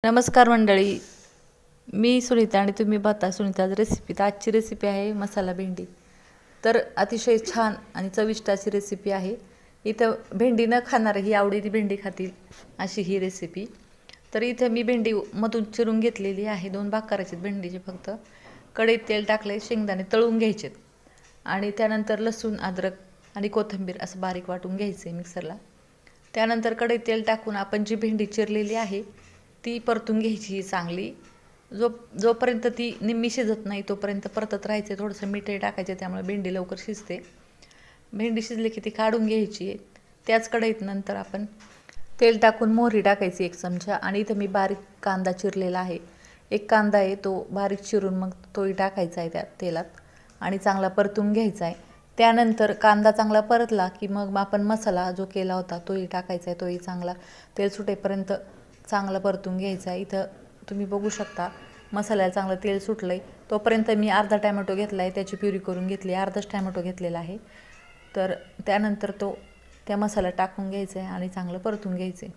नमस्कार मंडळी, मी सुनीता आणि तुम्ही बघता सुनीताज रेसिपी. तर आजची रेसिपी आहे मसाला भेंडी. तर अतिशय छान आणि चविष्ट अशी रेसिपी आहे. इथं भेंडी न खाणार ही आवडीने भेंडी खातील अशी ही रेसिपी. तर इथं मी भेंडी मधून चिरून घेतलेली आहे. 2 भाग करायचे भेंडीचे. फक्त कढईत तेल टाकले, शेंगदाणे तळून घ्यायचेत आणि त्यानंतर लसूण, अद्रक आणि कोथिंबीर असं बारीक वाटून घ्यायचे मिक्सरला. त्यानंतर कढईत तेल टाकून आपण जी भेंडी चिरलेली आहे ती परतून घ्यायची चांगली. जोपर्यंत ती निम्मी शिजत नाही तोपर्यंत परतत राहायचे. थोडंसं मीठही टाकायचे, त्यामुळे भेंडी लवकर शिजते. भेंडी शिजली की ती काढून घ्यायची. त्याच कढईत नंतर आपण तेल टाकून मोहरी टाकायची 1 चमचा आणि इथं मी बारीक कांदा चिरलेला आहे. 1 कांदा आहे तो बारीक चिरून मग तोही टाकायचा आहे त्या तेलात आणि चांगला परतून घ्यायचा आहे. त्यानंतर कांदा चांगला परतला की मग आपण मसाला जो केला होता तोही टाकायचा आहे. तोही चांगला तेल सुटेपर्यंत चांगला परतून घ्यायचा आहे. इथं तुम्ही बघू शकता मसाल्याला चांगलं तेल सुटलं आहे. तोपर्यंत मी अर्धा टॅमॅटो घेतला आहे, त्याची प्युरी करून घेतली. अर्धाच टॅमॅटो घेतलेला आहे. तर त्यानंतर त्या मसाल्यात टाकून घ्यायचं आहे आणि चांगलं परतून घ्यायचं आहे.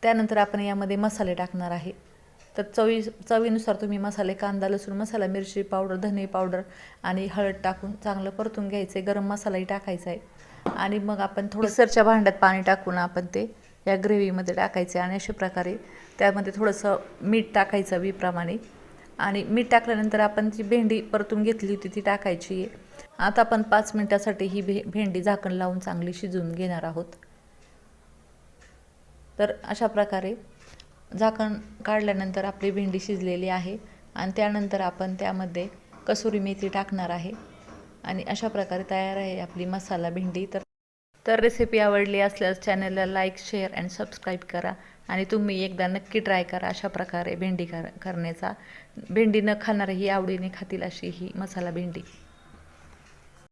त्यानंतर आपण यामध्ये मसाले टाकणार आहे. तर चवीनुसार तुम्ही मसाले, कांदा, लसूण मसाला, मिरची पावडर, धने पावडर आणि हळद टाकून चांगलं परतून घ्यायचं आहे. गरम मसालाही टाकायचा आहे आणि मग आपण थोडं मिक्सरच्या भांड्यात पाणी टाकून आपण ते या ग्रेव्हीमध्ये टाकायचे आणि अशा प्रकारे त्यामध्ये थोडंसं मीठ टाकायचं चवीप्रमाणे. आणि मीठ टाकल्यानंतर आपण जी भेंडी परतून घेतली होती ती टाकायची आहे. आता आपण 5 मिनिटासाठी ही भेंडी झाकण लावून चांगली शिजवून घेणार आहोत. तर अशा प्रकारे झाकण काढल्यानंतर आपली भेंडी शिजलेली आहे आणि त्यानंतर आपण त्यामध्ये कसुरी मेथी टाकणार आहे आणि अशा प्रकारे तयार आहे आपली मसाला भेंडी. तर रेसिपी आवडली असल्यास चॅनलला लाईक, शेअर आणि सबस्क्राईब करा आणि तुम्ही एकदा नक्की ट्राय करा अशा प्रकारे भेंडी करण्याचा. भेंडी न खाणारे ही आवडीने खातील अशी ही मसाला भेंडी.